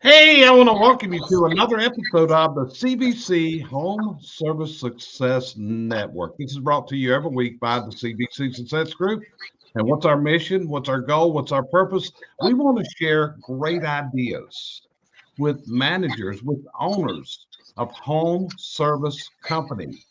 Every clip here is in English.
Hey, I want to welcome you to another episode of the CVC Home Service Success Network. This is brought to you every week by the CVC Success Group. And what's our mission? What's our goal? What's our purpose? We want to share great ideas with managers, with owners of home service companies.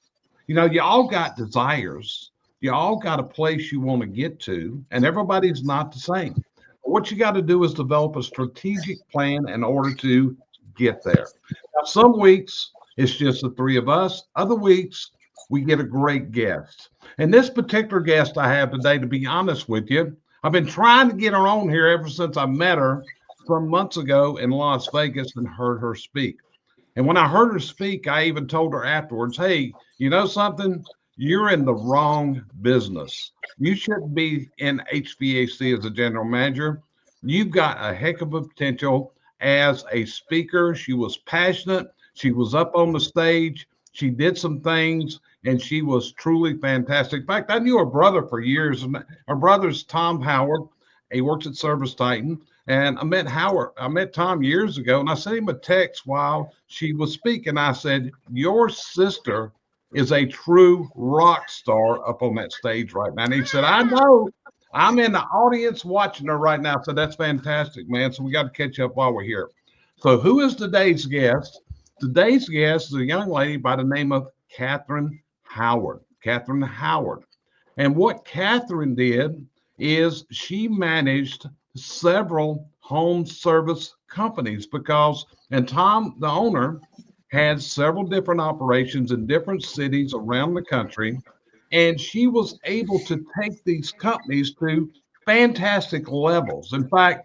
You know, you all got desires, you all got a place you want to get to, and everybody's not the same. What you got to do is develop a strategic plan in order to get there. Now, some weeks it's just the three of us, other weeks we get a great guest. And this particular guest I have today, to be honest with you, I've been trying to get her on here ever since I met her some months ago in Las Vegas and heard her speak. And when I heard her speak, I even told her afterwards, hey, you know something? You're in the wrong business. You shouldn't be in HVAC as a general manager. You've got a heck of a potential as a speaker. She was passionate. She was up on the stage. She did some things, and she was truly fantastic. In fact, I knew her brother for years. Her brother's Tom Howard. He works at Service Titan. And I met Tom years ago, and I sent him a text while she was speaking. I said, your sister is a true rock star up on that stage right now. And he said, I know. I'm in the audience watching her right now. So that's fantastic, man. So we got to catch up while we're here. So who is today's guest? Today's guest is a young lady by the name of Kathryn Howard. Kathryn Howard. And what Kathryn did is she managed several home service companies and Tom, the owner, had several different operations in different cities around the country. And she was able to take these companies to fantastic levels. In fact,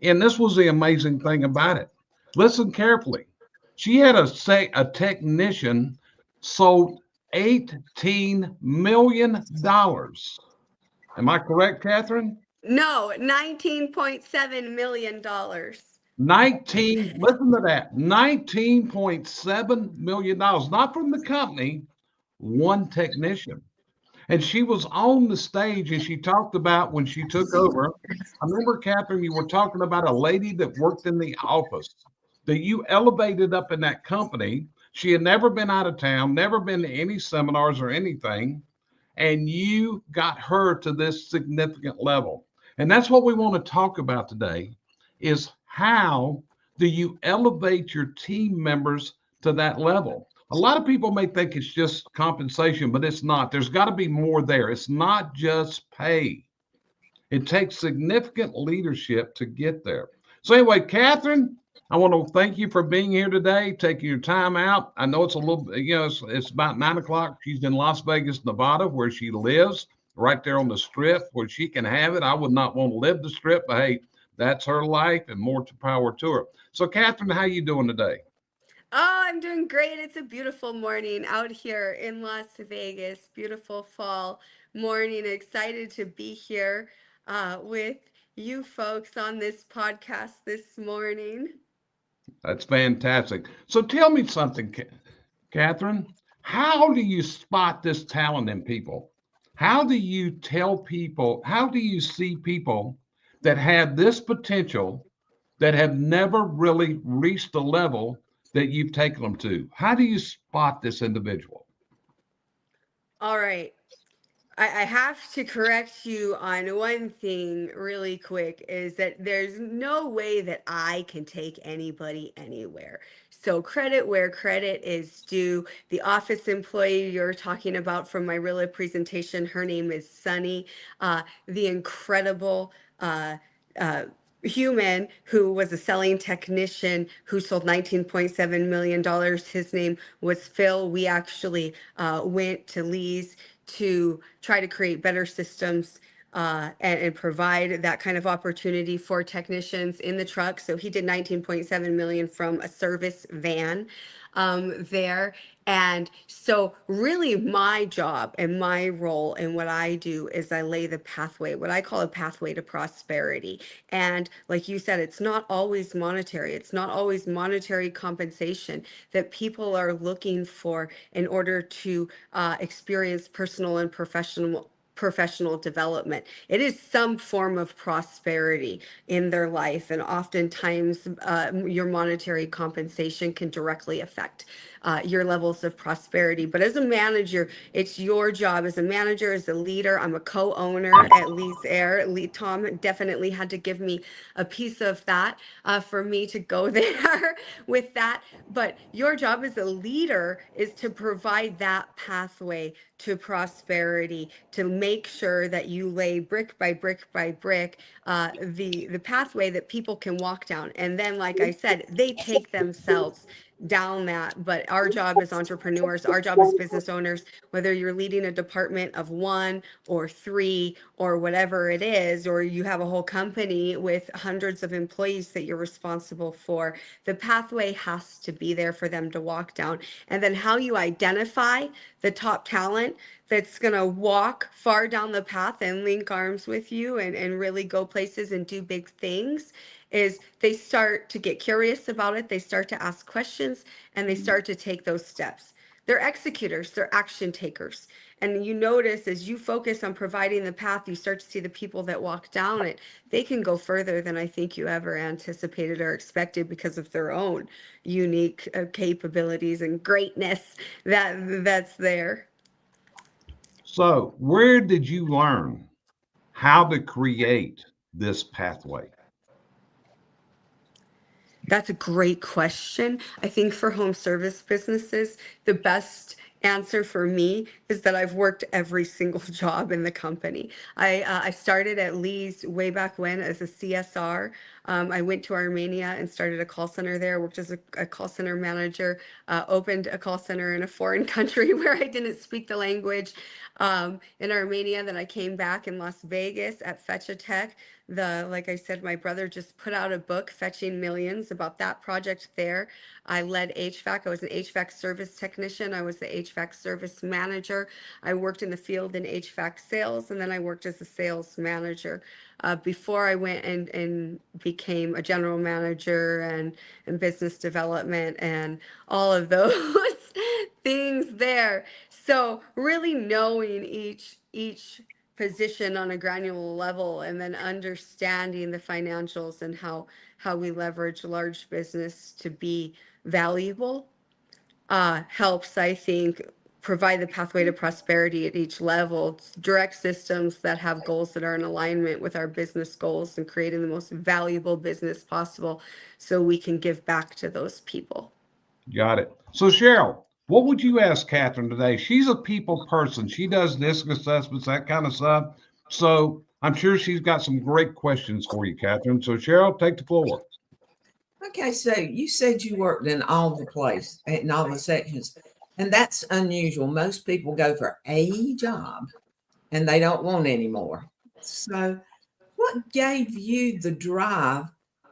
and this was the amazing thing about it. Listen carefully. She had a technician sold $18 million. Am I correct, Kathryn? No, $19.7 million. 19, listen to that, $19.7 million, not from the company, one technician. And she was on the stage and she talked about when she took over. I remember, Kathryn, you were talking about a lady that worked in the office that you elevated up in that company. She had never been out of town, never been to any seminars or anything. And you got her to this significant level. And that's what we want to talk about today is how do you elevate your team members to that level? A lot of people may think it's just compensation, but it's not. There's got to be more there. It's not just pay. It takes significant leadership to get there. So anyway, Kathryn, I want to thank you for being here today, taking your time out. I know it's a little, it's about 9 o'clock. She's in Las Vegas, Nevada, where she lives, right there on the strip where she can have it. I would not want to live the strip, but hey, that's her life and more to power to her. So Kathryn, how you doing today? Oh, I'm doing great. It's a beautiful morning out here in Las Vegas. Beautiful fall morning. Excited to be here with you folks on this podcast this morning. That's fantastic. So tell me something, Kathryn. How do you spot this talent in people? How do you tell people, how do you see people that have this potential that have never really reached the level that you've taken them to? How do you spot this individual? All right. I have to correct you on one thing really quick is that there's no way that I can take anybody anywhere. So credit where credit is due. The office employee you're talking about from my real presentation, her name is Sunny, the incredible uh, human who was a selling technician who sold $19.7 million. His name was Phil. We actually went to Lee's to try to create better systems and provide that kind of opportunity for technicians in the truck. So he did 19.7 million from a service van there. And so really my job and my role and what I do is I lay the pathway, what I call a pathway to prosperity. And like you said, it's not always monetary. It's not always monetary compensation that people are looking for in order to experience personal and professional development. It is some form of prosperity in their life, and oftentimes your monetary compensation can directly affect your levels of prosperity. But as a manager, it's your job as a manager, as a leader. I'm a co-owner at Lee's Air. Tom definitely had to give me a piece of that for me to go there with that. But your job as a leader is to provide that pathway to prosperity, to make sure that you lay brick by brick by brick the pathway that people can walk down. And then, like I said, they take themselves down that. But our job as entrepreneurs, our job as business owners, whether you're leading a department of 1 or 3 or whatever it is, or you have a whole company with hundreds of employees that you're responsible for, the pathway has to be there for them to walk down. And then how you identify the top talent that's going to walk far down the path and link arms with you and really go places and do big things is they start to get curious about it. They start to ask questions and they start to take those steps. They're executors, they're action takers. And you notice as you focus on providing the path, you start to see the people that walk down it. They can go further than I think you ever anticipated or expected because of their own unique capabilities and greatness that's there. So, where did you learn how to create this pathway? That's a great question. I think for home service businesses, the best answer for me is that I've worked every single job in the company. I started at Lee's way back when as a CSR. I went to Armenia and started a call center there, worked as a call center manager, opened a call center in a foreign country where I didn't speak the language in Armenia. Then I came back in Las Vegas at Fetch-A-Tech. Like I said, my brother just put out a book, Fetching Millions, about that project there. I led HVAC. I was an HVAC service technician. I was the HVAC service manager. I worked in the field in HVAC sales, and then I worked as a sales manager before I went and became a general manager and business development and all of those things there. So really knowing each position on a granular level and then understanding the financials and how we leverage large business to be valuable helps, I think, provide the pathway to prosperity at each level. It's direct systems that have goals that are in alignment with our business goals and creating the most valuable business possible so we can give back to those people. Got it. So, Cheryl, what would you ask Kathryn today? She's a people person. She does disc assessments, that kind of stuff. So I'm sure she's got some great questions for you, Kathryn. So, Cheryl, take the floor. Okay, so you said you worked in all the sections, and that's unusual. Most people go for a job and they don't want any more. So what gave you the drive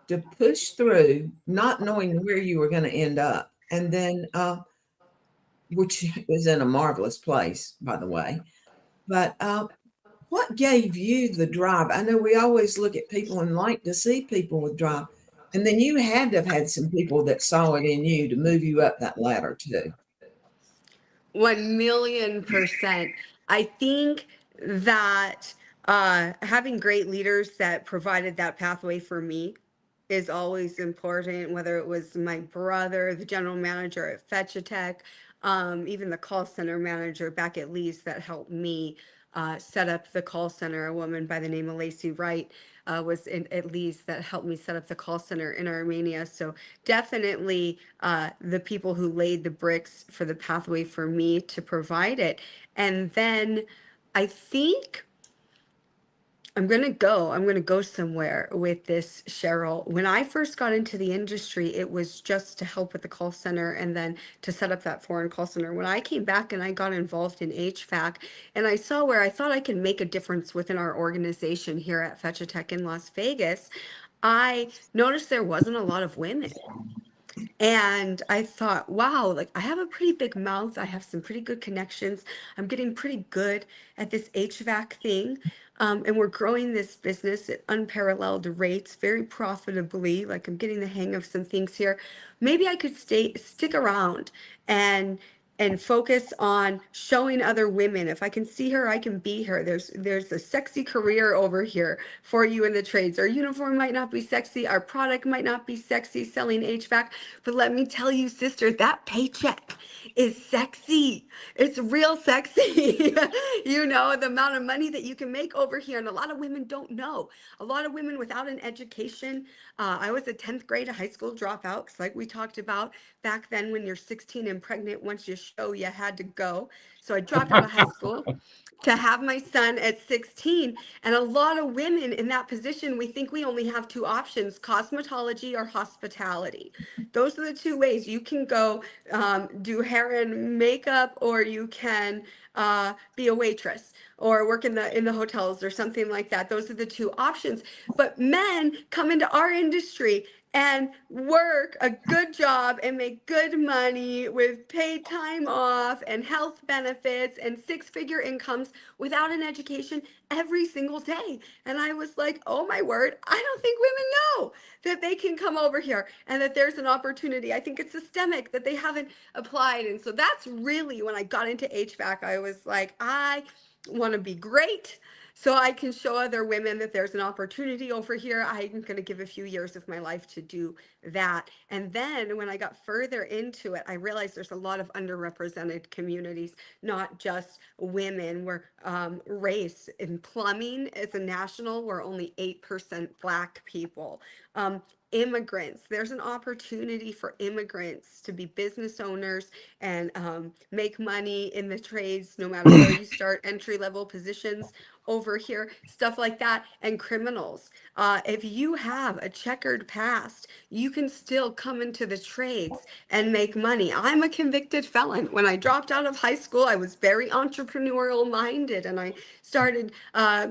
to push through, not knowing where you were going to end up? And then, which is in a marvelous place, by the way. But what gave you the drive? I know we always look at people and like to see people with drive. And then you had to have had some people that saw it in you to move you up that ladder too. 1,000,000%. I think that having great leaders that provided that pathway for me is always important, whether it was my brother, the general manager at Fetch-A-Tech, even the call center manager back at Lee's that helped me set up the call center. A woman by the name of Lacey Wright was at Lee's that helped me set up the call center in Armenia. So definitely the people who laid the bricks for the pathway for me to provide it. And then I think I'm going to go somewhere with this, Cheryl. When I first got into the industry, it was just to help with the call center and then to set up that foreign call center. When I came back and I got involved in HVAC and I saw where I thought I could make a difference within our organization here at Fetch-A-Tech in Las Vegas, I noticed there wasn't a lot of women. And I thought, wow, like I have a pretty big mouth. I have some pretty good connections. I'm getting pretty good at this HVAC thing. And we're growing this business at unparalleled rates, very profitably. Like I'm getting the hang of some things here. Maybe I could stick around and and focus on showing other women, if I can see her, I can be her. There's a sexy career over here for you in the trades. Our uniform might not be sexy, our product might not be sexy, selling HVAC, but let me tell you, sister, that paycheck is sexy. It's real sexy. You know, the amount of money that you can make over here, and a lot of women don't know. A lot of women without an education. I was a 10th grade high school dropout, 'cause like we talked about back then, when you're 16 and pregnant, once you show, you had to go. So I dropped out of high school to have my son at 16. And a lot of women in that position, we think we only have two options: cosmetology or hospitality. Those are the two ways you can go, do hair and makeup, or you can be a waitress or work in the hotels or something like that. Those are the two options. But men come into our industry and work a good job and make good money with paid time off and health benefits and six-figure incomes without an education every single day. And I was like, oh my word, I don't think women know that they can come over here and that there's an opportunity. I think it's systemic that they haven't applied. And so that's really when I got into HVAC, I was like, I want to be great so I can show other women that there's an opportunity over here. I'm going to give a few years of my life to do that. And then when I got further into it, I realized there's a lot of underrepresented communities, not just women. We're race. In plumbing, as a national, we're only 8% Black people. Immigrants, there's an opportunity for immigrants to be business owners and make money in the trades, no matter where you start, entry-level positions over here, stuff like that. And criminals, if you have a checkered past, you can still come into the trades and make money. I'm a convicted felon. When I dropped out of high school, I was very entrepreneurial minded, and I started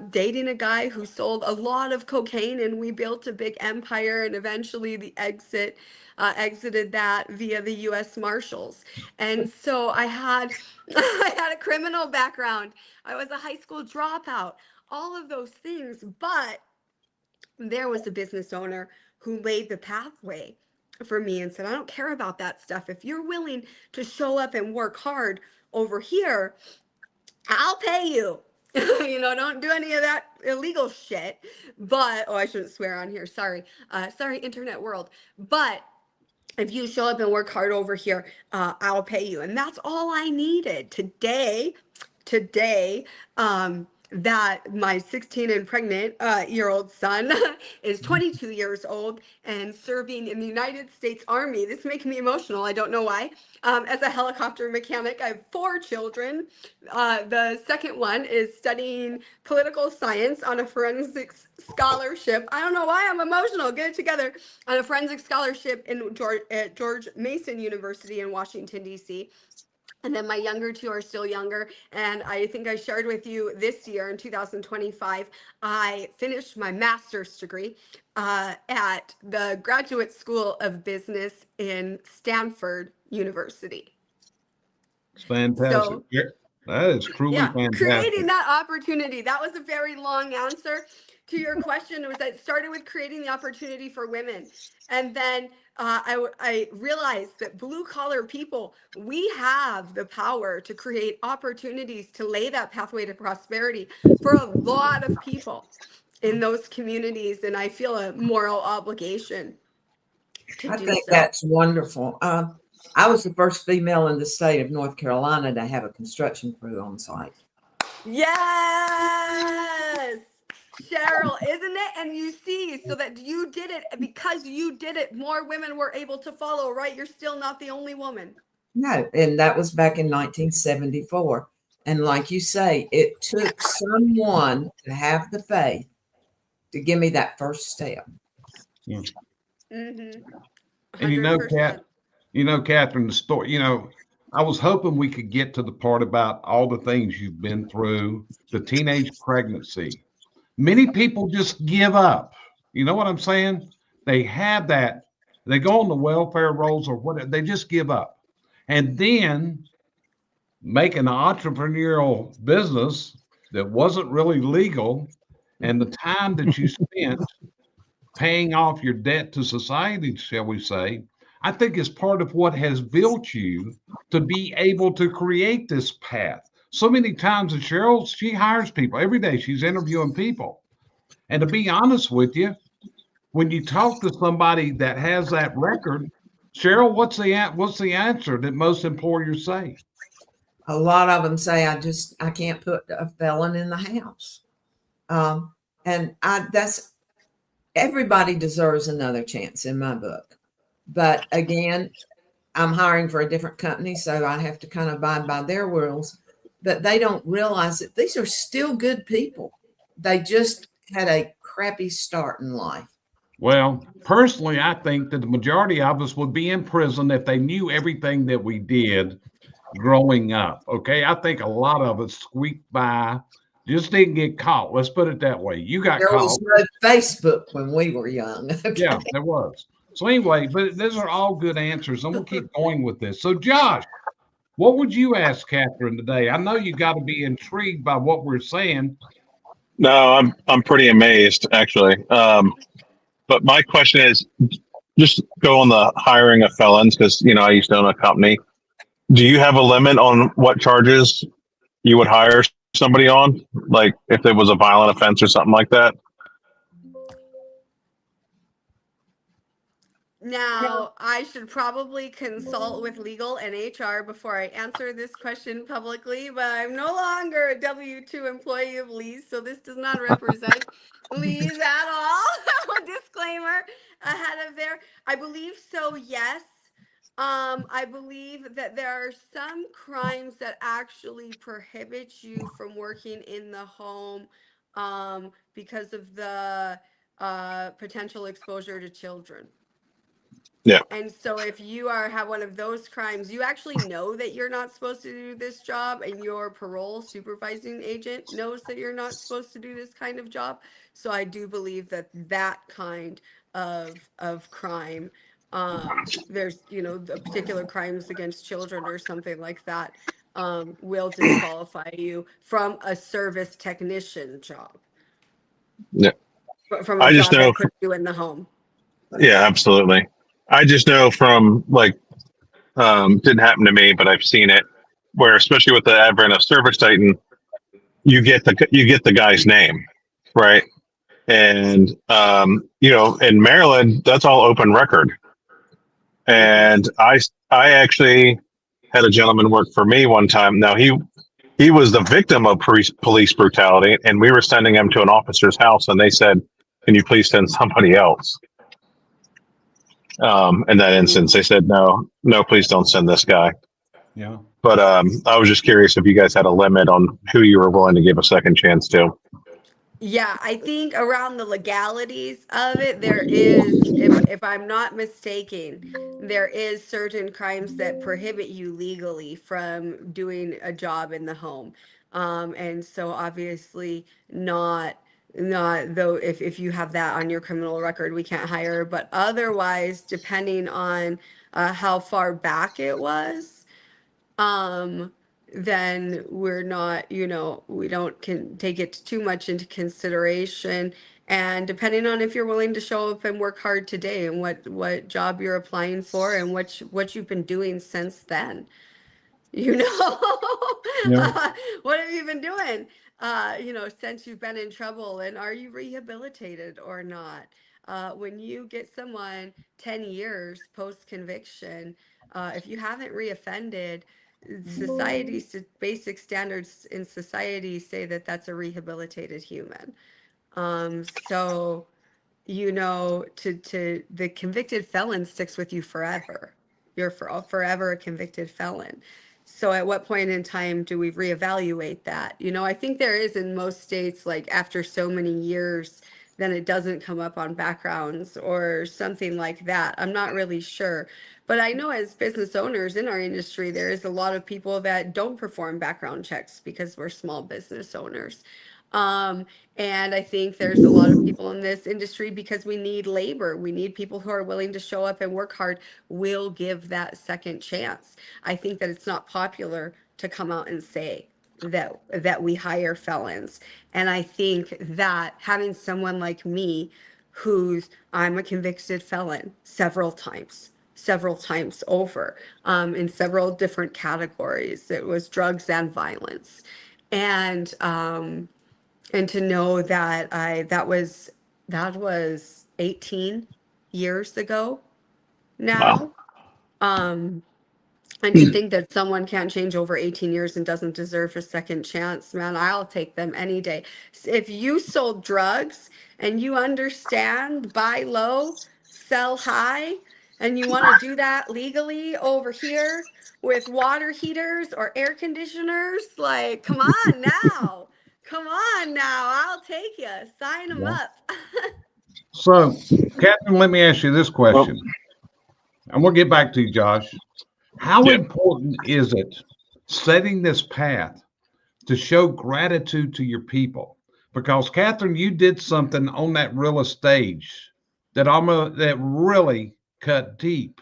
dating a guy who sold a lot of cocaine, and we built a big empire, and eventually the exited that via the U.S. Marshals. And so I had a criminal background. I was a high school dropout, all of those things. But there was a business owner who laid the pathway for me and said, I don't care about that stuff. If you're willing to show up and work hard over here, I'll pay you. You know, don't do any of that illegal shit. But, oh, I shouldn't swear on here. Sorry. Sorry, internet world. But if you show up and work hard over here, I'll pay you. And that's all I needed today, that my 16 and pregnant year old son is 22 years old and serving in the United States Army. This makes me emotional. I don't know why. As a helicopter mechanic, I have 4 children. The second one is studying political science on a forensics scholarship. I don't know why I'm emotional. Get it together. On a forensic scholarship at George Mason University in Washington, D.C. And then my younger 2 are still younger. And I think I shared with you this year in 2025, I finished my master's degree at the Graduate School of Business in Stanford University. It's fantastic. So, that is truly fantastic. Creating that opportunity. That was a very long answer to your question. It was that it started with creating the opportunity for women. And then I realized that blue collar people, we have the power to create opportunities to lay that pathway to prosperity for a lot of people in those communities. And I feel a moral obligation to do so. I think that's wonderful. I was the first female in the state of North Carolina to have a construction crew on site. Yes, Cheryl, isn't it? And you see, so that you did it, because you did it, more women were able to follow, right? You're still not the only woman. No, and that was back in 1974. And like you say, it took someone to have the faith to give me that first step. Yeah. Mm-hmm. And you know, Kathryn, the story, I was hoping we could get to the part about all the things you've been through, the teenage pregnancy. Many people just give up. You know what I'm saying? They have that. They go on the welfare rolls or whatever. They just give up. And then make an entrepreneurial business that wasn't really legal. And the time that you spent paying off your debt to society, shall we say, I think is part of what has built you to be able to create this path. So many times, and Cheryl, she hires people every day. She's interviewing people. And to be honest with you, when you talk to somebody that has that record, Cheryl, what's the answer that most employers say? A lot of them say, I can't put a felon in the house. And that's, everybody deserves another chance in my book. But again, I'm hiring for a different company, so I have to kind of abide by their rules. But they don't realize that these are still good people. They just had a crappy start in life. Well, personally, I think that the majority of us would be in prison if they knew everything that we did growing up. Okay. I think a lot of us squeaked by, just didn't get caught. Let's put it that way. You got There caught. was no Facebook when we were young. Okay? Yeah, there was. So anyway, but those are all good answers, and we'll keep going with this. So Josh, what would you ask Kathryn today? I know you got to be intrigued by what we're saying. No, I'm pretty amazed actually. But my question is, just go on the hiring of felons because I used to own a company. Do you have a limit on what charges you would hire somebody on? Like if there was a violent offense or something like that? Now, I should probably consult with legal and HR before I answer this question publicly, but I'm no longer a W-2 employee of Lee's, so this does not represent Lee's at all. A disclaimer ahead of there. I believe so, yes. I believe that there are some crimes that actually prohibit you from working in the home because of the potential exposure to children. Yeah. And so if you have one of those crimes, you actually know that you're not supposed to do this job, and your parole supervising agent knows that you're not supposed to do this kind of job. So I do believe that that kind of crime, there's the particular crimes against children or something like that, will disqualify you from a service technician job. Yeah. From a I just job know. that puts you in the home. Yeah, absolutely. I just know from didn't happen to me, but I've seen it where, especially with the advent of Service Titan, you get the guy's name, right? And in Maryland, that's all open record. And I actually had a gentleman work for me one time. Now he was the victim of police brutality, and we were sending him to an officer's house, and they said, "Can you please send somebody else?" In that instance, they said, no, please don't send this guy. Yeah. But I was just curious if you guys had a limit on who you were willing to give a second chance to. Yeah, I think around the legalities of it, there is, if I'm not mistaken, there is certain crimes that prohibit you legally from doing a job in the home. And so obviously not though, if you have that on your criminal record, we can't hire, but otherwise, depending on how far back it was, then we're not, we don't can take it too much into consideration. And depending on if you're willing to show up and work hard today, and what job you're applying for, and what you've been doing since then. Yeah. What have you been doing, since you've been in trouble, and are you rehabilitated or not? When you get someone 10 years post conviction, if you haven't reoffended, society's basic standards in society say that that's a rehabilitated human. So, to the convicted felon sticks with you forever. You're forever a convicted felon. So at what point in time do we reevaluate that? I think there is in most states, like after so many years, then it doesn't come up on backgrounds or something like that. I'm not really sure. But I know as business owners in our industry, there is a lot of people that don't perform background checks because we're small business owners. And I think there's a lot of people in this industry, because we need labor. We need people who are willing to show up and work hard. We'll give that second chance. I think that it's not popular to come out and say that we hire felons. And I think that having someone like me, I'm a convicted felon several times, several times over, in several different categories. It was drugs and violence. And to know that that was 18 years ago now. Wow. And you think that someone can't change over 18 years and doesn't deserve a second chance, man, I'll take them any day. If you sold drugs and you understand buy low, sell high, and you want to do that legally over here with water heaters or air conditioners, like, come on now. Come on now. I'll take you. Sign them Yeah. up. So, Kathryn, let me ask you this question, and we'll get back to you, Josh. How Yeah. important is it setting this path to show gratitude to your people? Because Kathryn, you did something on that real estate that really cut deep.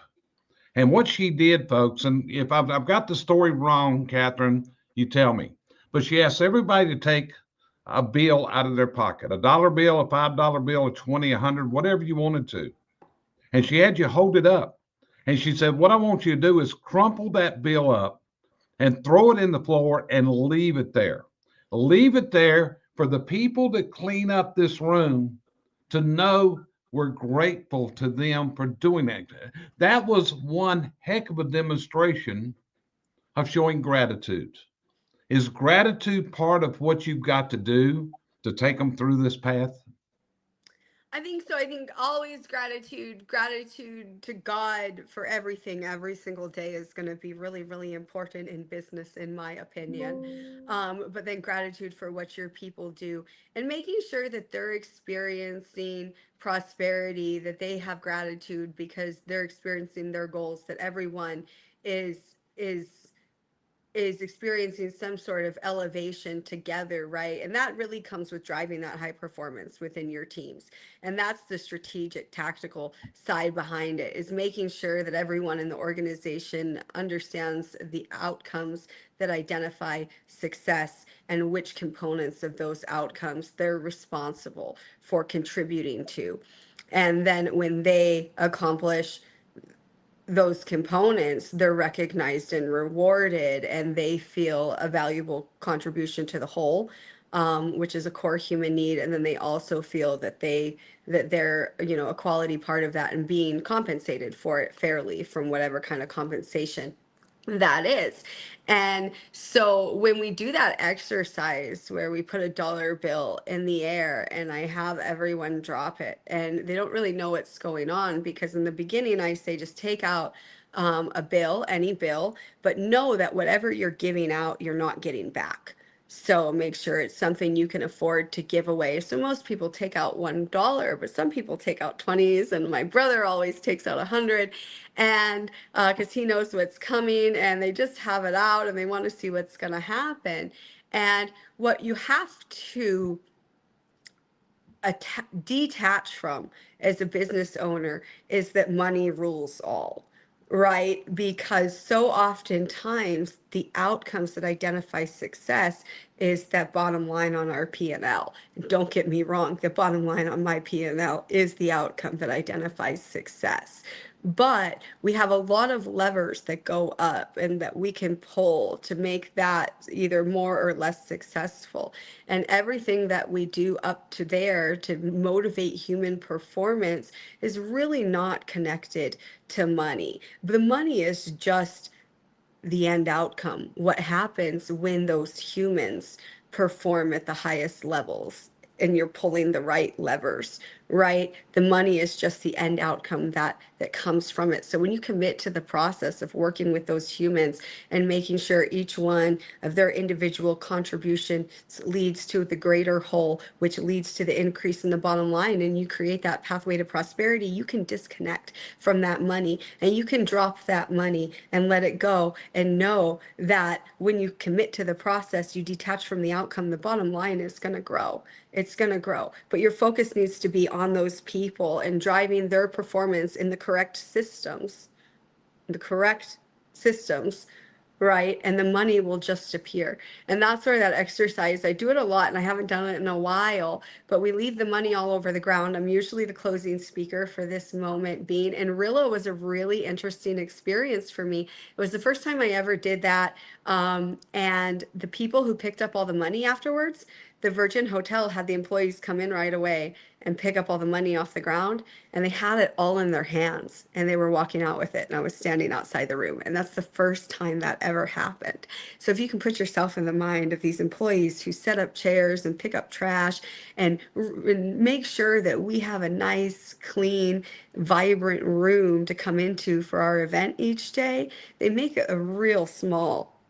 And what she did, folks, and if I've got the story wrong, Kathryn, you tell me. But she asked everybody to take a bill out of their pocket, a dollar bill, a $5 bill, a 20, 100, whatever you wanted to. And she had you hold it up. And she said, what I want you to do is crumple that bill up and throw it in the floor and leave it there. Leave it there for the people that clean up this room to know we're grateful to them for doing that. That was one heck of a demonstration of showing gratitude. Is gratitude part of what you've got to do to take them through this path? I think so. I think always gratitude to God for everything every single day is going to be really, really important in business, in my opinion. But then gratitude for what your people do and making sure that they're experiencing prosperity, that they have gratitude because they're experiencing their goals, that everyone is experiencing some sort of elevation together, right? And that really comes with driving that high performance within your teams. And that's the strategic, tactical side behind it, is making sure that everyone in the organization understands the outcomes that identify success and which components of those outcomes they're responsible for contributing to. And then when they accomplish those components, they're recognized and rewarded, and they feel a valuable contribution to the whole, which is a core human need. And then they also feel that they're a quality part of that and being compensated for it fairly from whatever kind of compensation that is. And so when we do that exercise where we put a dollar bill in the air and I have everyone drop it and they don't really know what's going on, because in the beginning I say just take out a bill, any bill, but know that whatever you're giving out, you're not getting back. So make sure it's something you can afford to give away. So most people take out $1, but some people take out 20s, and my brother always takes out 100, and because he knows what's coming, and they just have it out and they want to see what's going to happen. And what you have to detach from as a business owner is that money rules all. Right? Because so oftentimes the outcomes that identify success is that bottom line on our P&L. Don't get me wrong, the bottom line on my P&L is the outcome that identifies success. But we have a lot of levers that go up and that we can pull to make that either more or less successful. And everything that we do up to there to motivate human performance is really not connected to money. The money is just the end outcome. What happens when those humans perform at the highest levels and you're pulling the right levers, right? The money is just the end outcome that comes from it. So when you commit to the process of working with those humans and making sure each one of their individual contributions leads to the greater whole, which leads to the increase in the bottom line, and you create that pathway to prosperity, you can disconnect from that money and you can drop that money and let it go and know that when you commit to the process, you detach from the outcome, the bottom line is going to grow. It's going to grow, but your focus needs to be on those people and driving their performance in the correct systems, right? And the money will just appear. And that's where that exercise, I do it a lot and I haven't done it in a while, but we leave the money all over the ground. I'm usually the closing speaker for this moment being, and Rillo was a really interesting experience for me. It was the first time I ever did that. And the people who picked up all the money afterwards, the Virgin Hotel had the employees come in right away and pick up all the money off the ground, and they had it all in their hands and they were walking out with it, and I was standing outside the room, and that's the first time that ever happened. So if you can put yourself in the mind of these employees who set up chairs and pick up trash and make sure that we have a nice, clean, vibrant room to come into for our event each day, they make a real small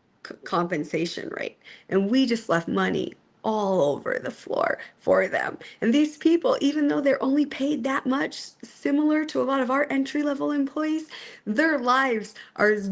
compensation rate, and we just left money all over the floor for them. And these people, even though they're only paid that much, similar to a lot of our entry-level employees, their lives are as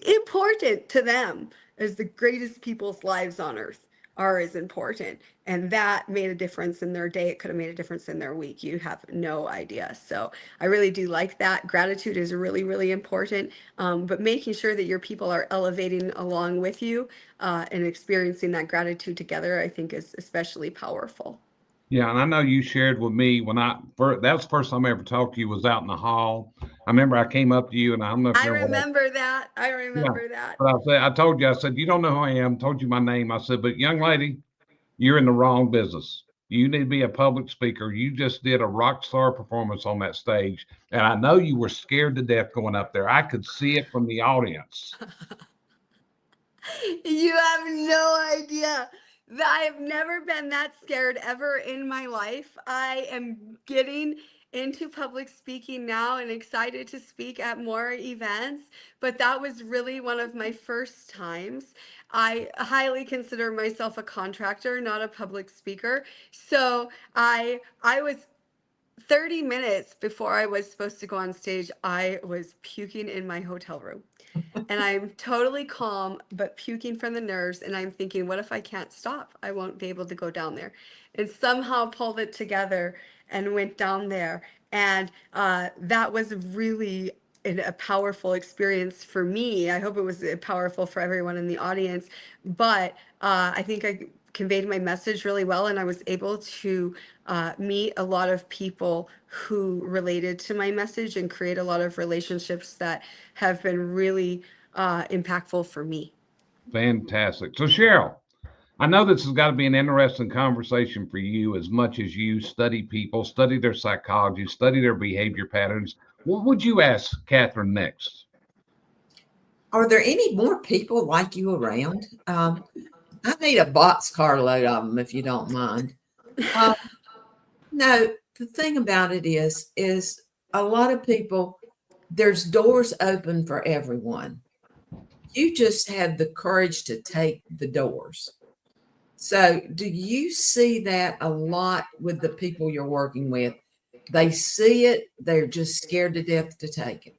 important to them as the greatest people's lives on earth are as important. And that made a difference in their day. It could have made a difference in their week. You have no idea. So I really do like that. Gratitude is really, really important. But making sure that your people are elevating along with you and experiencing that gratitude together, I think is especially powerful. Yeah, and I know you shared with me when that was the first time I ever talked to you was out in the hall. I remember I came up to you and I don't know if I you remember that. I remember that. But I told you, I said, you don't know who I am, told you my name. I said, but young lady, you're in the wrong business. You need to be a public speaker. You just did a rock star performance on that stage. And I know you were scared to death going up there. I could see it from the audience. You have no idea. I have never been that scared ever in my life. I am getting into public speaking now and excited to speak at more events, but that was really one of my first times. I highly consider myself a contractor, not a public speaker. So I was 30 minutes before I was supposed to go on stage, I was puking in my hotel room. And I'm totally calm, but puking from the nerves. And I'm thinking, what if I can't stop? I won't be able to go down there. And somehow pulled it together and went down there. And that was really a powerful experience for me. I hope it was powerful for everyone in the audience. But I think I conveyed my message really well, and I was able to meet a lot of people who related to my message and create a lot of relationships that have been really impactful for me. Fantastic. So Cheryl, I know this has got to be an interesting conversation for you as much as you study people, study their psychology, study their behavior patterns. What would you ask Kathryn next? Are there any more people like you around? I need a boxcar load of them, if you don't mind. No, the thing about it is a lot of people, there's doors open for everyone. You just have the courage to take the doors. So do you see that a lot with the people you're working with? They see it, they're just scared to death to take it.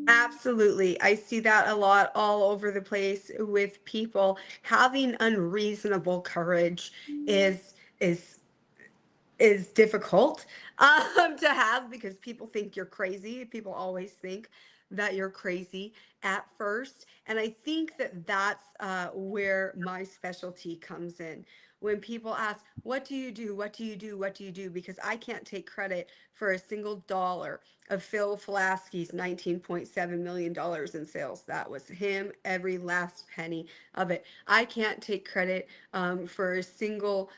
Absolutely. I see that a lot all over the place with people. Having unreasonable courage is difficult to have, because people think you're crazy. People always think that you're crazy at first. And I think that that's where my specialty comes in. When people ask, what do you do? What do you do? What do you do? Because I can't take credit for a single dollar of Phil Flasky's $19.7 million in sales. That was him, every last penny of it. I can't take credit for a single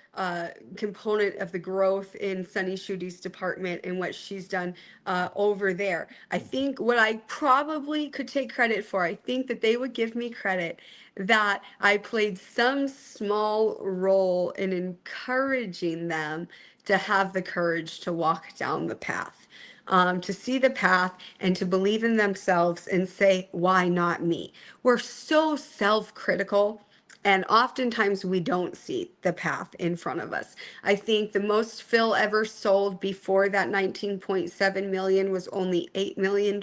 component of the growth in Sunny Schudy's department and what she's done over there. I think what I probably could take credit for, I think that they would give me credit that I played some small role in encouraging them to have the courage to walk down the path, to see the path and to believe in themselves and say, why not me? We're so self-critical, and oftentimes we don't see the path in front of us. I think the most Phil ever sold before that 19.7 million was only $8 million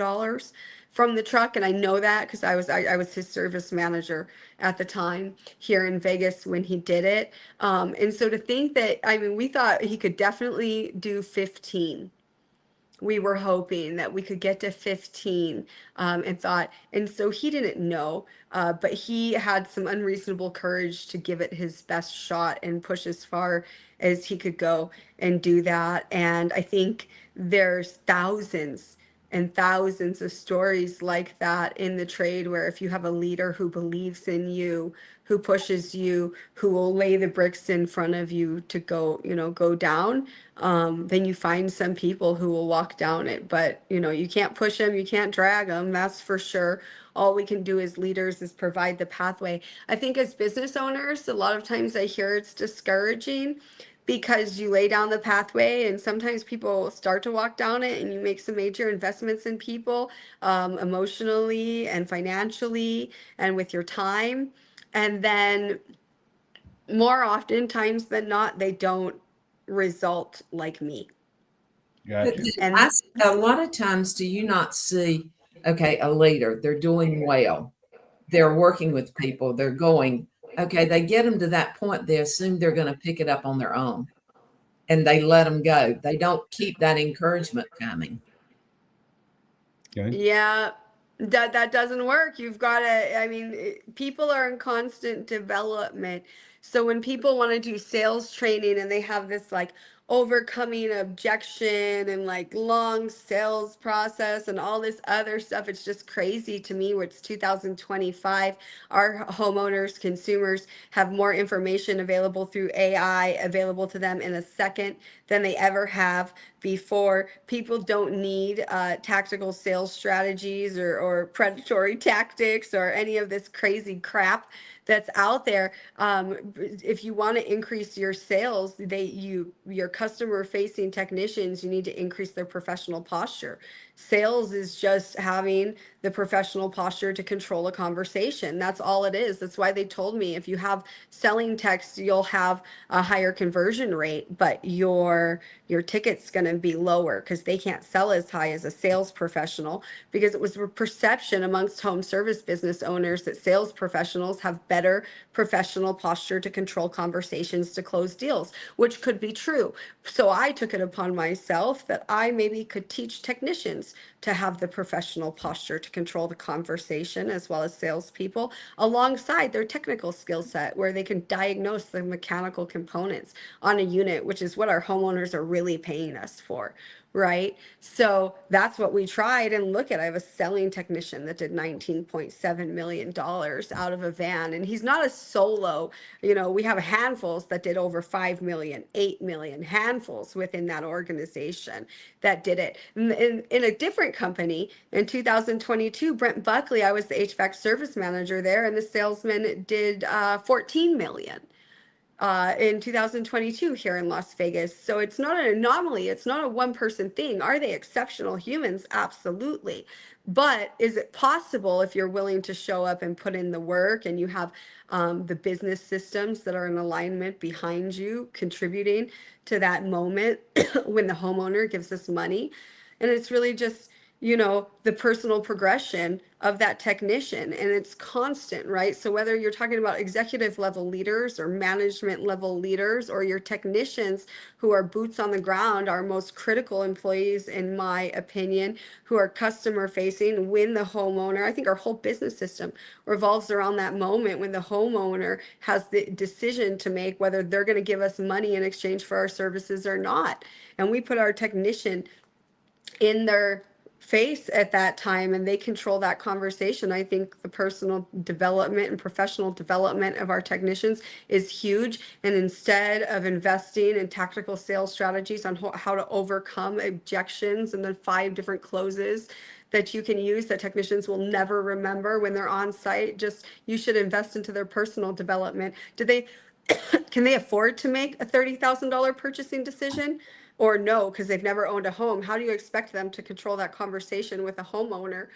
from the truck. And I know that because I was his service manager at the time here in Vegas when he did it. And so to think that, I mean, we thought he could definitely do 15. we were hoping that we could get to 15, and thought, and so he didn't know, but he had some unreasonable courage to give it his best shot and push as far as he could go and do that. And I think there's thousands and thousands of stories like that in the trade, where if you have a leader who believes in you, who pushes you, who will lay the bricks in front of you to go, go down, then you find some people who will walk down it. But, you can't push them, you can't drag them, that's for sure. All we can do as leaders is provide the pathway. I think as business owners, a lot of times I hear it's discouraging because you lay down the pathway and sometimes people start to walk down it, and you make some major investments in people, emotionally and financially and with your time. And then more often times than not, they don't result like me. But Gotcha. then a lot of times, do you not see, okay, a leader, they're doing well, they're working with people, they're going, okay, they get them to that point, they assume they're going to pick it up on their own, and they let them go. They don't keep that encouragement coming. Okay. Yeah, that doesn't work. You've got to, people are in constant development. So when people want to do sales training and they have this like overcoming objection and like long sales process and all this other stuff, it's just crazy to me. Where it's 2025, our homeowners, consumers have more information available through AI available to them in a second than they ever have before. People don't need tactical sales strategies or predatory tactics or any of this crazy crap that's out there. If you want to increase your sales, your customer facing technicians, you need to increase their professional posture. Sales is just having the professional posture to control a conversation. That's all it is. That's why they told me if you have selling text, you'll have a higher conversion rate, but your ticket's going to be lower because they can't sell as high as a sales professional, because it was a perception amongst home service business owners that sales professionals have better professional posture to control conversations, to close deals, which could be true. So I took it upon myself that I maybe could teach technicians to have the professional posture to control the conversation, as well as salespeople, alongside their technical skill set, where they can diagnose the mechanical components on a unit, which is what our homeowners are really paying us for. Right. So that's what we tried. And look at, I have a selling technician that did $19.7 million out of a van. And he's not a solo, we have handfuls that did over 5 million, 8 million, handfuls within that organization that did it. In a different company in 2022, Brent Buckley, I was the HVAC service manager there, and the salesman did 14 million. In 2022 here in Las Vegas. So it's not an anomaly. It's not a one-person thing. Are they exceptional humans? Absolutely. But is it possible, if you're willing to show up and put in the work, and you have the business systems that are in alignment behind you, contributing to that moment when the homeowner gives us money? And it's really just, the personal progression of that technician, and it's constant, right? So whether you're talking about executive level leaders or management level leaders, or your technicians who are boots on the ground, our most critical employees, in my opinion, who are customer facing when the homeowner, I think our whole business system revolves around that moment when the homeowner has the decision to make whether they're going to give us money in exchange for our services or not. And we put our technician in their face at that time, and they control that conversation. I think the personal development and professional development of our technicians is huge. And instead of investing in tactical sales strategies on how to overcome objections and the 5 different closes that you can use that technicians will never remember when they're on site, you should invest into their personal development. Can they afford to make a $30,000 purchasing decision? Or no, because they've never owned a home. How do you expect them to control that conversation with a homeowner,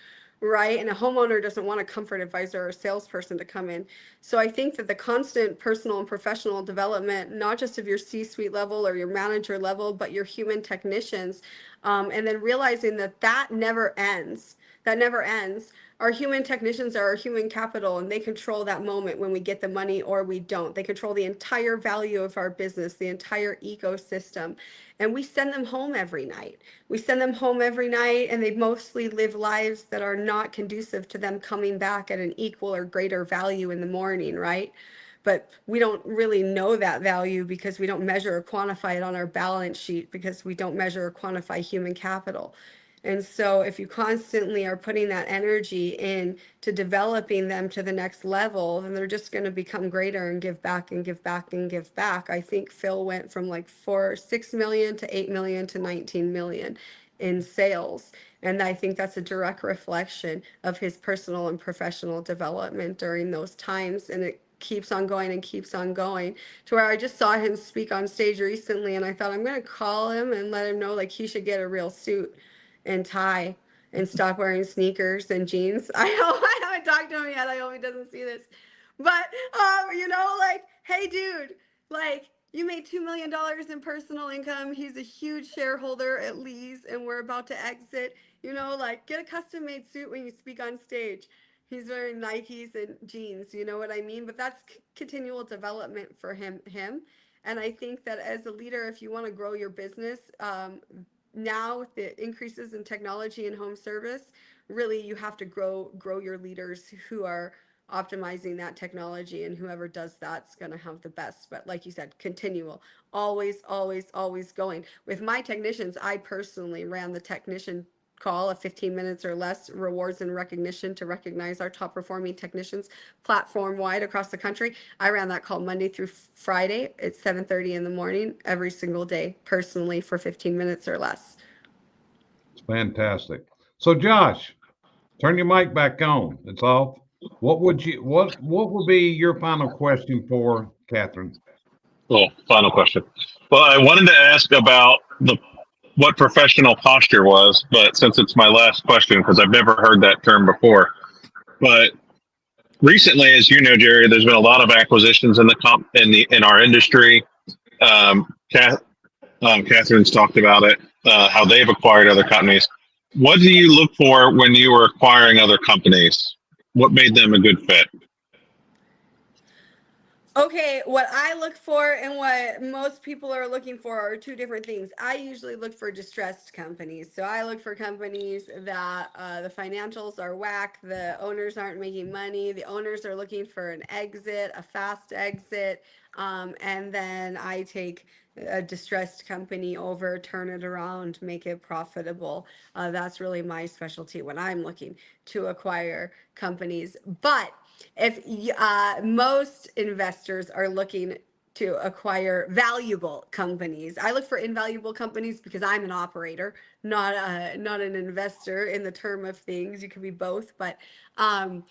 right? And a homeowner doesn't want a comfort advisor or a salesperson to come in. So I think that the constant personal and professional development, not just of your C-suite level or your manager level, but your human technicians, And then realizing that that never ends. That never ends. Our human technicians are our human capital, and they control that moment when we get the money or we don't. They control the entire value of our business, the entire ecosystem. And we send them home every night. We send them home every night, and they mostly live lives that are not conducive to them coming back at an equal or greater value in the morning, right? But we don't really know that value because we don't measure or quantify it on our balance sheet, because we don't measure or quantify human capital. And so if you constantly are putting that energy in to developing them to the next level, then they're just going to become greater and give back and give back and give back. I think Phil went from like 6 million to 8 million to 19 million in sales. And I think that's a direct reflection of his personal and professional development during those times. And it keeps on going and keeps on going, to where I just saw him speak on stage recently, and I thought, I'm going to call him and let him know like he should get a real suit and tie and stop wearing sneakers and jeans. I haven't talked to him yet. I hope he doesn't see this. But you know, like, hey dude, like, you made $2 million in personal income. He's a huge shareholder at Lee's, and we're about to exit. You know, like, get a custom made suit when you speak on stage. He's wearing Nikes and jeans, you know what I mean? But that's continual development for him. And I think that as a leader, if you want to grow your business, now with the increases in technology and home service, really you have to grow your leaders who are optimizing that technology, and whoever does that's going to have the best. But like you said, continual, always going. With my technicians, I personally ran the technician call of 15 minutes or less, rewards and recognition, to recognize our top performing technicians platform wide across the country. I ran that call Monday through Friday at 7:30 in the morning every single day, personally, for 15 minutes or less. It's fantastic. So Josh, turn your mic back on. It's off. What would be your final question for Kathryn? Oh, final question. Well, I wanted to ask about what professional posture was, but since it's my last question, because I've never heard that term before. But recently, as you know, Jerry, there's been a lot of acquisitions in our industry. Kathryn's talked about it, how they've acquired other companies. What do you look for when you were acquiring other companies? What made them a good fit? Okay, what I look for and what most people are looking for are two different things. I usually look for distressed companies. So I look for companies that the financials are whack, the owners aren't making money, the owners are looking for an exit, a fast exit, and then I take a distressed company over, turn it around, make it profitable. That's really my specialty when I'm looking to acquire companies. But if most investors are looking to acquire valuable companies, I look for invaluable companies because I'm an operator, not an investor in the term of things. You can be both, but an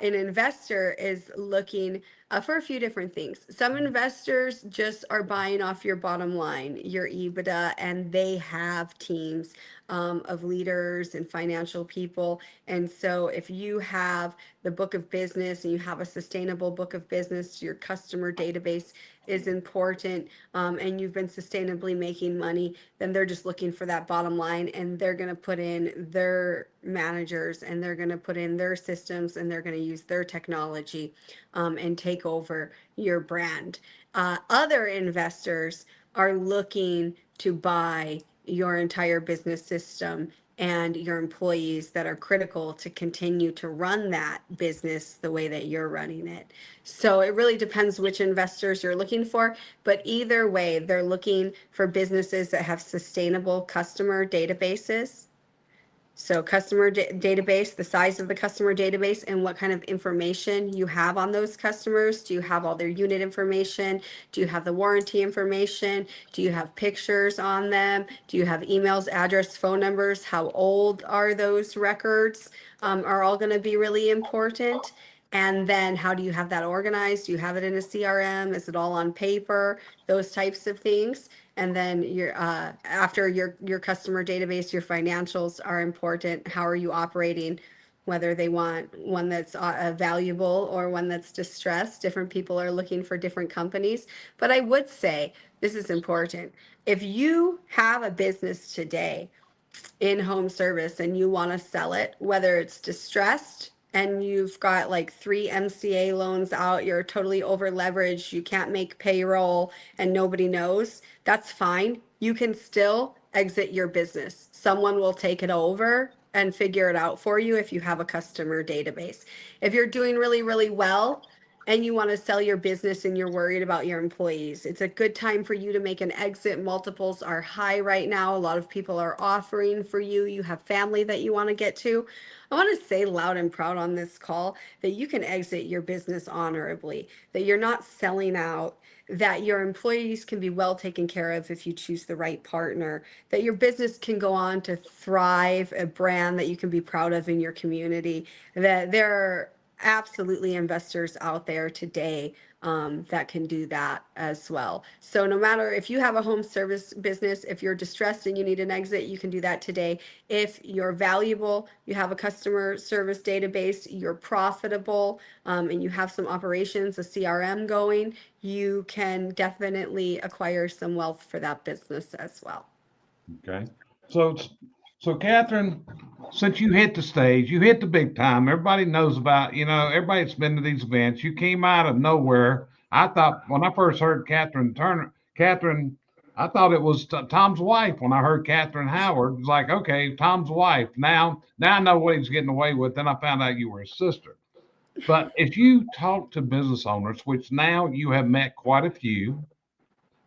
investor is looking for a few different things. Some investors just are buying off your bottom line, your EBITDA, and they have teams of leaders and financial people. And so if you have the book of business and you have a sustainable book of business, your customer database is important, and you've been sustainably making money, then they're just looking for that bottom line, and they're going to put in their managers, and they're going to put in their systems, and they're going to use their technology and take over your brand. Other investors are looking to buy your entire business system and your employees that are critical to continue to run that business the way that you're running it. So it really depends which investors you're looking for, but either way, they're looking for businesses that have sustainable customer databases. So customer database, the size of the customer database, and what kind of information you have on those customers. Do you have all their unit information? Do you have the warranty information? Do you have pictures on them? Do you have emails, address, phone numbers? How old are those records? Are all going to be really important. And then how do you have that organized? Do you have it in a CRM? Is it all on paper? Those types of things. And then after your customer database, your financials are important. How are you operating? Whether they want one that's valuable or one that's distressed. Different people are looking for different companies. But I would say, this is important, if you have a business today in home service and you want to sell it, whether it's distressed and you've got like 3 MCA loans out, you're totally over leveraged, you can't make payroll and nobody knows, that's fine. You can still exit your business. Someone will take it over and figure it out for you if you have a customer database. If you're doing really, really well and you want to sell your business and you're worried about your employees, it's a good time for you to make an exit. Multiples are high right now. A lot of people are offering for you. You have family that you want to get to. I want to say loud and proud on this call that you can exit your business honorably, that you're not selling out, that your employees can be well taken care of if you choose the right partner, that your business can go on to thrive, a brand that you can be proud of in your community, that there are absolutely investors out there today that can do that as well. So no matter if you have a home service business, if you're distressed and you need an exit, you can do that today. If you're valuable, you have a customer service database, you're profitable, and you have some operations, a CRM going, you can definitely acquire some wealth for that business as well. Okay. So Kathryn, since you hit the stage, you hit the big time. Everybody knows about, everybody that's been to these events. You came out of nowhere. I thought when I first heard Kathryn, I thought it was Tom's wife. When I heard Kathryn Howard, it was like, okay, Tom's wife. Now I know what he's getting away with. Then I found out you were his sister. But if you talk to business owners, which now you have met quite a few,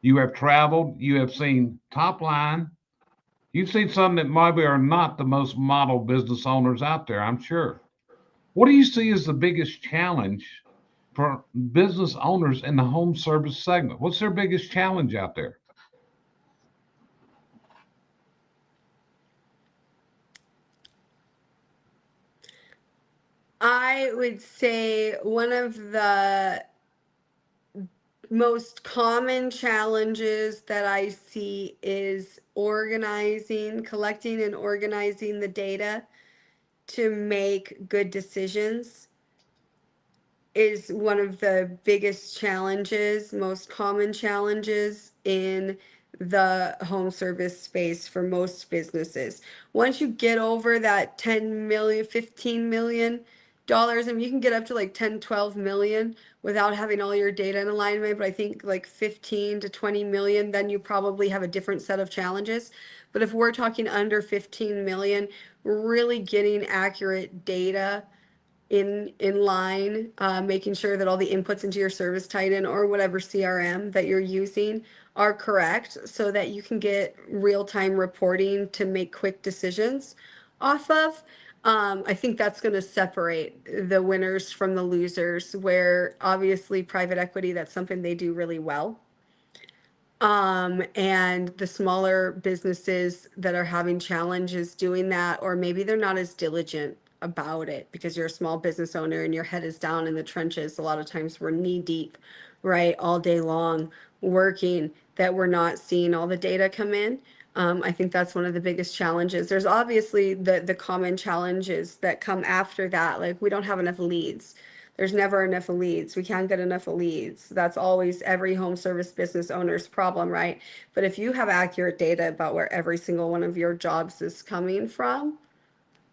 you have traveled, you have seen top line. You've seen some that maybe are not the most model business owners out there, I'm sure. What do you see as the biggest challenge for business owners in the home service segment? What's their biggest challenge out there? I would say one of the most common challenges that I see is collecting and organizing the data to make good decisions is one of the biggest challenges, most common challenges in the home service space for most businesses. Once you get over that 10 million, $15 million, and you can get up to like 10, 12 million without having all your data in alignment, but I think like 15 to 20 million, then you probably have a different set of challenges. But if we're talking under 15 million, really getting accurate data in line, making sure that all the inputs into your Service Titan or whatever CRM that you're using are correct so that you can get real-time reporting to make quick decisions off of. I think that's going to separate the winners from the losers, where obviously private equity, that's something they do really well. And the smaller businesses that are having challenges doing that, or maybe they're not as diligent about it because you're a small business owner and your head is down in the trenches. A lot of times we're knee deep, right, all day long working, that we're not seeing all the data come in. I think that's one of the biggest challenges. There's obviously the common challenges that come after that, like we don't have enough leads. There's never enough leads. We can't get enough leads. That's always every home service business owner's problem, right? But if you have accurate data about where every single one of your jobs is coming from,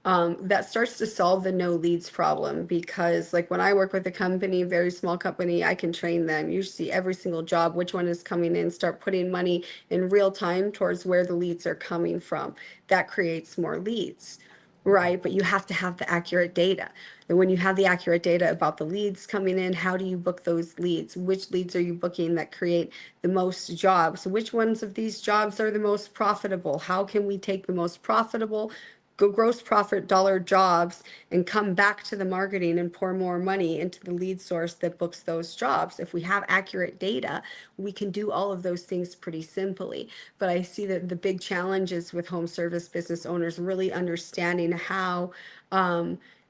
that starts to solve the no leads problem, because like when I work with a company, very small company, I can train them. You see every single job, which one is coming in, start putting money in real time towards where the leads are coming from. That creates more leads, right? But you have to have the accurate data. And when you have the accurate data about the leads coming in, how do you book those leads? Which leads are you booking that create the most jobs? Which ones of these jobs are the most profitable? How can we take the most profitable gross profit dollar jobs and come back to the marketing and pour more money into the lead source that books those jobs? If we have accurate data, we can do all of those things pretty simply. But I see that the big challenges with home service business owners really understanding how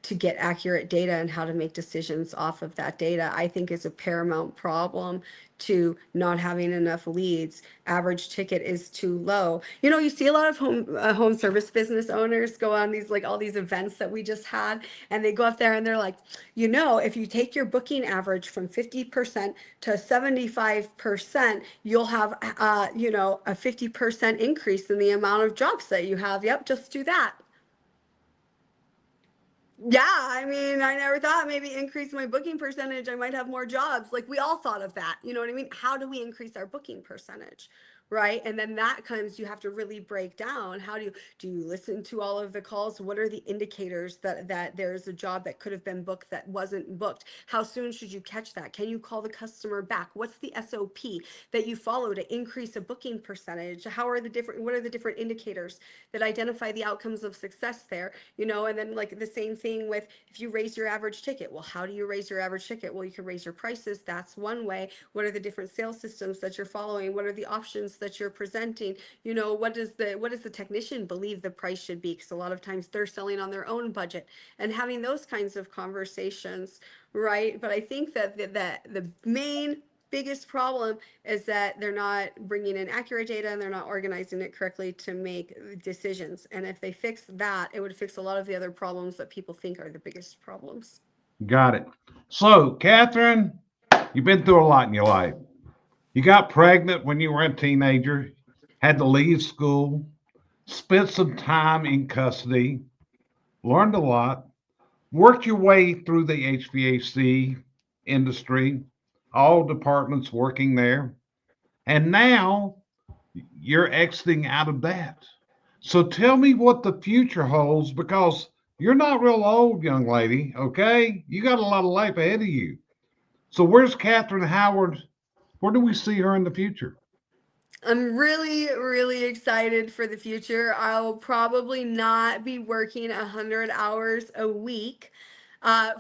to get accurate data and how to make decisions off of that data, I think is a paramount problem to not having enough leads. Average ticket is too low. You know, you see a lot of home service business owners go on these, like all these events that we just had, and they go up there and they're like, you know, if you take your booking average from 50% to 75%, you'll have, you know, a 50% increase in the amount of jobs that you have. Yep, just do that. Yeah, I mean, I never thought maybe increase my booking percentage, I might have more jobs. Like we all thought of that. You know what I mean? How do we increase our booking percentage? Right. And then that comes, you have to really break down. How do you listen to all of the calls? What are the indicators that there's a job that could have been booked that wasn't booked? How soon should you catch that? Can you call the customer back? What's the SOP that you follow to increase a booking percentage? What are the different indicators that identify the outcomes of success there? You know, and then like the same thing with if you raise your average ticket. Well, how do you raise your average ticket? Well, you can raise your prices. That's one way. What are the different sales systems that you're following? What are the options that you're presenting? You know, what does the technician believe the price should be? Because a lot of times they're selling on their own budget, and having those kinds of conversations, right? But I think that the main biggest problem is that they're not bringing in accurate data and they're not organizing it correctly to make decisions. And if they fix that, it would fix a lot of the other problems that people think are the biggest problems. Got it. So, Kathryn, you've been through a lot in your life. You got pregnant when you were a teenager, had to leave school, spent some time in custody, learned a lot, worked your way through the HVAC industry, all departments working there, and now you're exiting out of that. So tell me what the future holds, because you're not real old, young lady, okay? You got a lot of life ahead of you. So where's Kathryn Howard? Where do we see her in the future? I'm really, really excited for the future. I'll probably not be working 100 hours a week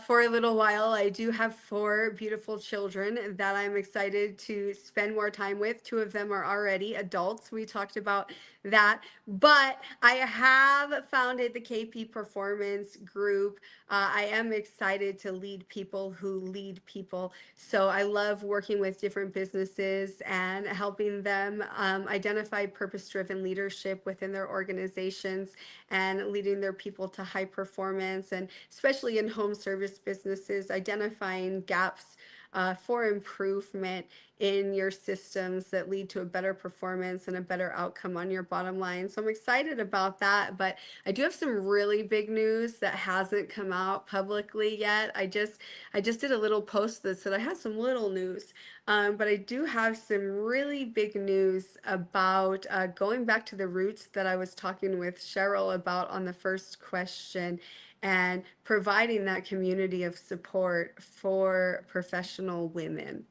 for a little while. I do have 4 beautiful children that I'm excited to spend more time with. 2 of them are already adults. We talked about that, but I have founded the KP Performance Group. I am excited to lead people who lead people. So I love working with different businesses and helping them identify purpose-driven leadership within their organizations and leading their people to high performance, and especially in home service businesses, identifying gaps for improvement in your systems that lead to a better performance and a better outcome on your bottom line. So I'm excited about that, but I do have some really big news that hasn't come out publicly yet. I just did a little post that said I had some little news, but I do have some really big news about going back to the roots that I was talking with Cheryl about on the first question, and providing that community of support for professional women.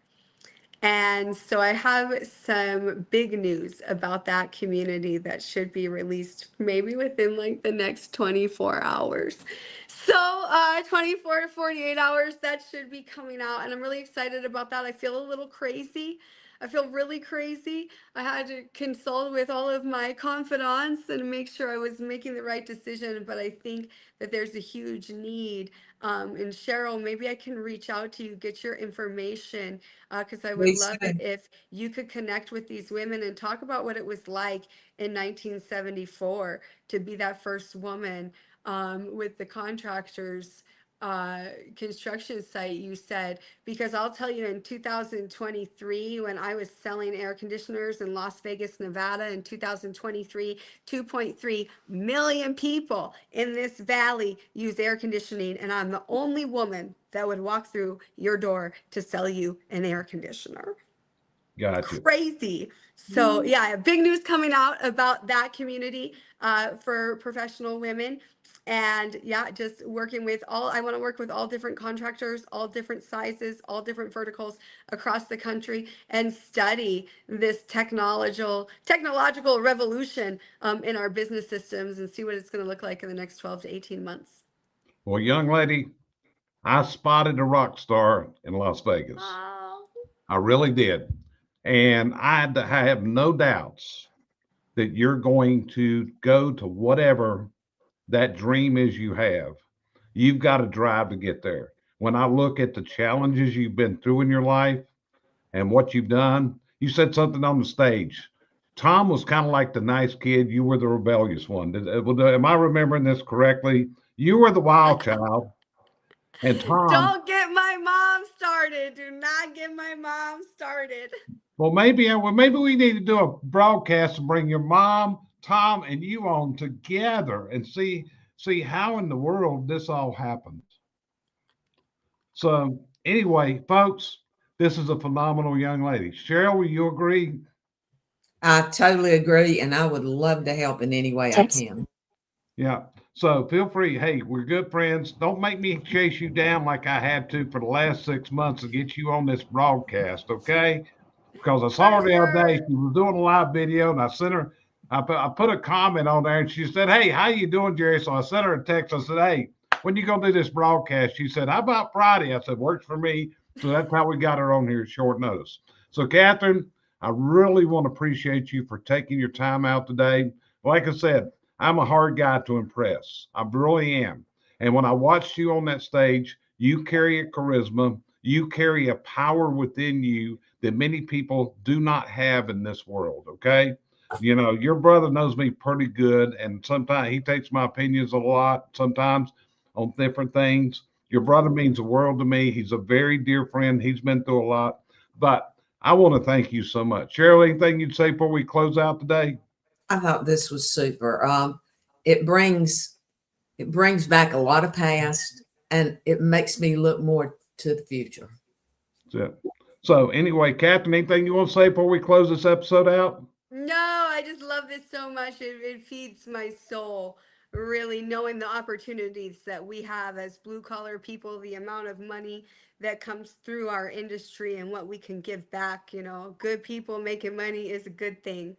And so I have some big news about that community that should be released maybe within like the next 24 hours. So 24 to 48 hours, that should be coming out. And I'm really excited about that. I feel a little crazy. I feel really crazy. I had to consult with all of my confidants and make sure I was making the right decision. But I think that there's a huge need. And Cheryl, maybe I can reach out to you, get your information, because I would Please love do. it if you could connect with these women and talk about what it was like in 1974 to be that first woman with the contractors construction site, you said. Because I'll tell you, in 2023, when I was selling air conditioners in Las Vegas, Nevada, in 2023, 2.3 million people in this valley use air conditioning, and I'm the only woman that would walk through your door to sell you an air conditioner. Gotcha. Crazy. So yeah, big news coming out about that community for professional women. And yeah, just working with I want to work with all different contractors, all different sizes, all different verticals across the country, and study this technological revolution in our business systems, and see what it's going to look like in the next 12 to 18 months. Well, young lady, I spotted a rock star in Las Vegas. Oh. I really did. And I have no doubts that you're going to go to whatever that dream is you have. You've got to drive to get there. When I look at the challenges you've been through in your life and what you've done, you said something on the stage. Tom was kind of like the nice kid. You were the rebellious one. Am I remembering this correctly? You were the wild child, and Tom. Don't get my mom started. Do not get my mom started. Well, maybe we need to do a broadcast and bring your mom, Tom, and you on together and see how in the world this all happened. So anyway, folks, this is a phenomenal young lady. Cheryl, will you agree? I totally agree, and I would love to help in any way I can. Yeah. So feel free. Hey, we're good friends. Don't make me chase you down like I had to for the last 6 months to get you on this broadcast, okay? Because I saw her the other day. She was doing a live video, and I sent her. I put a comment on there, and she said, "Hey, how you doing, Jerry?" So I sent her a text. I said, "Hey, when you gonna do this broadcast?" She said, "How about Friday?" I said, "Works for me." So that's how we got her on here at short notice. So Kathryn, I really want to appreciate you for taking your time out today. Like I said, I'm a hard guy to impress. I really am. And when I watched you on that stage, you carry a charisma. You carry a power within you that many people do not have in this world. Okay. You know, your brother knows me pretty good. And sometimes he takes my opinions a lot, sometimes on different things. Your brother means the world to me. He's a very dear friend. He's been through a lot. But I want to thank you so much. Cheryl, anything you'd say before we close out today? I thought this was super. It brings back a lot of past, and it makes me look more to the future. That's it. So anyway, Kathryn, anything you want to say before we close this episode out? No, I just love this so much. It feeds my soul, really, knowing the opportunities that we have as blue collar people, the amount of money that comes through our industry and what we can give back. You know, good people making money is a good thing.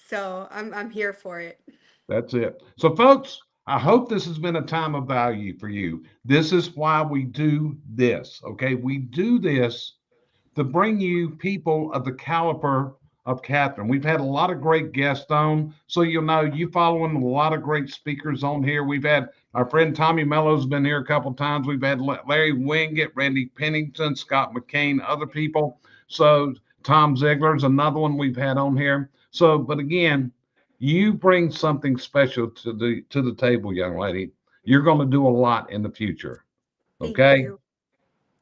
So I'm here for it. That's it. So folks, I hope this has been a time of value for you. This is why we do this. Okay. We do this to bring you people of the caliber of Kathryn. We've had a lot of great guests on, so you'll know you following a lot of great speakers on here. We've had our friend Tommy Mello's been here a couple of times. We've had Larry Winget, Randy Pennington, Scott McCain, other people. So Tom Ziegler's another one we've had on here. So, but again, you bring something special to the table, young lady. You're going to do a lot in the future. Okay. Thank you.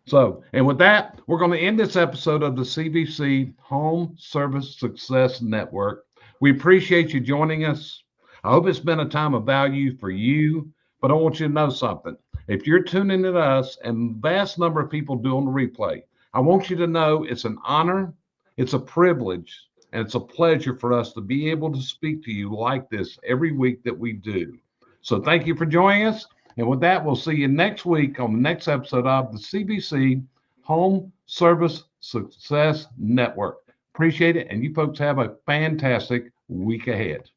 So, and with that, we're going to end this episode of the CVC Home Service Success Network. We appreciate you joining us. I hope it's been a time of value for you, but I want you to know something. If you're tuning in to us, and vast number of people do on the replay, I want you to know it's an honor, it's a privilege, and it's a pleasure for us to be able to speak to you like this every week that we do. So thank you for joining us. And with that, we'll see you next week on the next episode of the CVC Home Service Success Network. Appreciate it. And you folks have a fantastic week ahead.